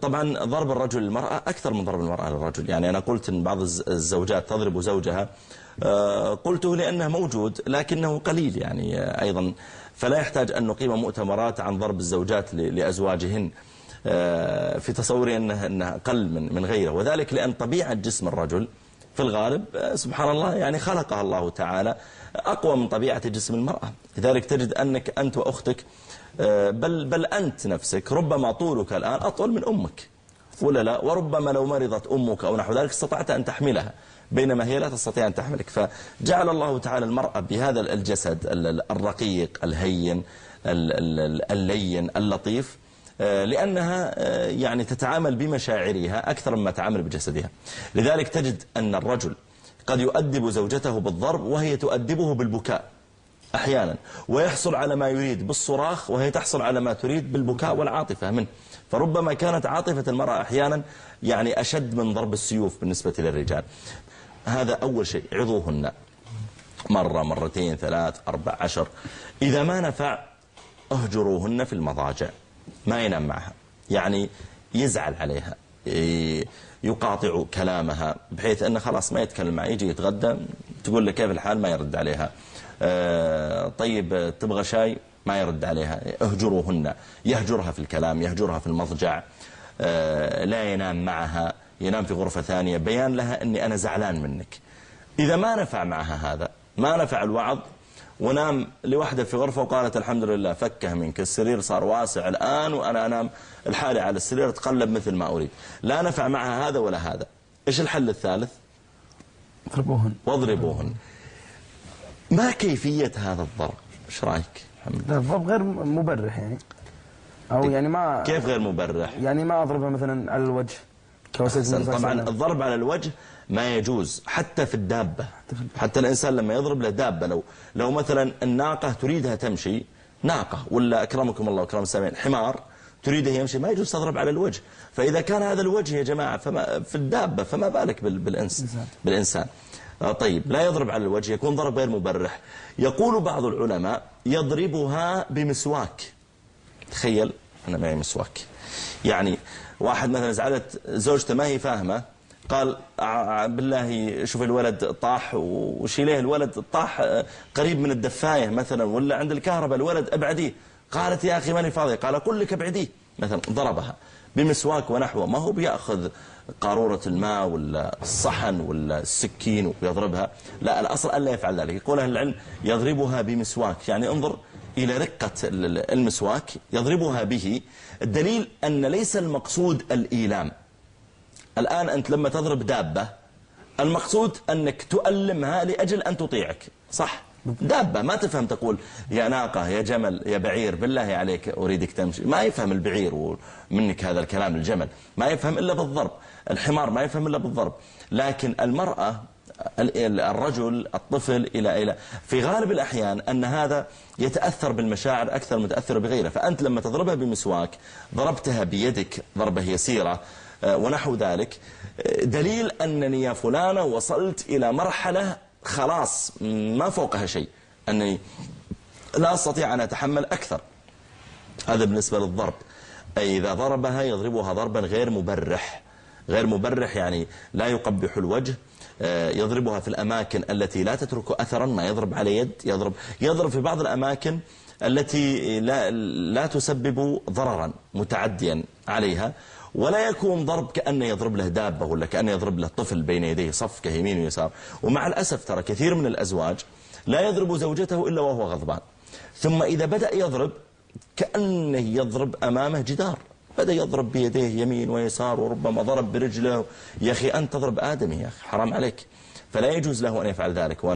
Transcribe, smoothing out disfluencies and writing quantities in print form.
طبعا ضرب الرجل للمرأة أكثر من ضرب المرأة للرجل. يعني أنا قلت أن بعض الزوجات تضرب زوجها، قلته لأنه موجود لكنه قليل يعني أيضا، فلا يحتاج أن نقيم مؤتمرات عن ضرب الزوجات لأزواجهن في تصوري أنه أقل من غيره، وذلك لأن طبيعة جسم الرجل في الغالب سبحان الله يعني خلقها الله تعالى أقوى من طبيعة جسم المرأة. لذلك تجد أنك أنت وأختك بل أنت نفسك ربما طولك الآن أطول من أمك ولا لا، وربما لو مرضت أمك أو نحو ذلك استطعت أن تحملها بينما هي لا تستطيع أن تحملك. فجعل الله تعالى المرأة بهذا الجسد الرقيق الهين اللين اللطيف لأنها يعني تتعامل بمشاعرها أكثر مما تعامل بجسدها. لذلك تجد أن الرجل قد يؤدب زوجته بالضرب وهي تؤدبه بالبكاء أحيانا، ويحصل على ما يريد بالصراخ وهي تحصل على ما تريد بالبكاء والعاطفة منه. فربما كانت عاطفة المرأة أحيانا يعني أشد من ضرب السيوف بالنسبة للرجال. هذا أول شيء. عظوهن مرة مرتين 3 4 10. إذا ما نفع اهجروهن في المضاجع، ما ينام معها، يعني يزعل عليها، يقاطع كلامها بحيث أنه خلاص ما يتكلم معها، يجي يتغدى تقول له كيف الحال ما يرد عليها، طيب تبغى شاي ما يرد عليها. اهجروهن، يهجرها في الكلام، يهجرها في المضجع، لا ينام معها، ينام في غرفة ثانية، بيان لها أني أنا زعلان منك. إذا ما نفع معها هذا، ما نفع الوعظ، ونام لوحده في غرفة وقالت الحمد لله فكه منك، السرير صار واسع الآن وأنا أنام الحالي على السرير أتقلب مثل ما أريد، لا نفع معها هذا ولا هذا، إيش الحل الثالث؟ واضربوهن. ما كيفية هذا الضرب؟ إيش رأيك محمد؟ الضرب غير مبرح يعني، أو يعني ما كيف غير مبرح؟ يعني ما أضربها مثلا على الوجه طبعا الضرب على الوجه ما يجوز حتى في الدابة. حتى الإنسان لما يضرب له دابة، لو مثلا الناقة تريدها تمشي، ناقة ولا أكرمكم الله وأكرم السامعين حمار تريده يمشي، ما يجوز تضرب على الوجه. فإذا كان هذا الوجه يا جماعة فما في الدابة فما بالك بالإنسان. طيب لا يضرب على الوجه، يكون ضرب غير مبرح. يقول بعض العلماء يضربها بمسواك. تخيل أنا معي مسواك، يعني واحد مثلا زعلت زوجته ما هي فاهمة، قال بالله شوف الولد طاح وشيليه، الولد طاح قريب من الدفاية مثلا ولا عند الكهرباء، الولد ابعديه. قالت يا أخي ماني فاضية، قال أقول لك ابعديه مثلا. ضربها بمسواك ونحوه، ما هو بيأخذ قارورة الماء ولا الصحن ولا السكين ويضربها، لا، الأصل ألا يفعل ذلك. يقول أهل العلم يضربها بمسواك، يعني انظر إلى رقة المسواك يضربها به. الدليل أن ليس المقصود الإيلام. الآن أنت لما تضرب دابة المقصود أنك تؤلمها لأجل أن تطيعك، صح؟ دابة ما تفهم تقول يا ناقة يا جمل يا بعير بالله عليك أريدك تمشي، ما يفهم البعير ومنك هذا الكلام، الجمل ما يفهم إلا بالضرب، الحمار ما يفهم إلا بالضرب. لكن المرأة، الرجل، الطفل إلى في غالب الأحيان أن هذا يتأثر بالمشاعر أكثر متأثر بغيره. فأنت لما تضربها بمسواك ضربتها بيدك ضربة يسيرة ونحو ذلك، دليل أنني يا فلانة وصلت إلى مرحلة خلاص ما فوقها شيء، أنني لا أستطيع أن أتحمل أكثر. هذا بالنسبة للضرب. أي إذا ضربها يضربها ضربا غير مبرح. غير مبرح يعني لا يقبح الوجه، يضربها في الأماكن التي لا تترك أثرا، ما يضرب على يد، يضرب في بعض الأماكن التي لا تسبب ضررا متعديا عليها، ولا يكون ضرب كأنه يضرب له دابة ولا كأنه يضرب له طفل بين يديه صفقة يمين ويسار. ومع الأسف ترى كثير من الأزواج لا يضرب زوجته إلا وهو غضبان، ثم إذا بدأ يضرب كأنه يضرب أمامه جدار، بدأ يضرب بيديه يمين ويسار وربما ضرب برجله. يا أخي أنت تضرب آدمي، يا أخي حرام عليك. فلا يجوز له أن يفعل ذلك.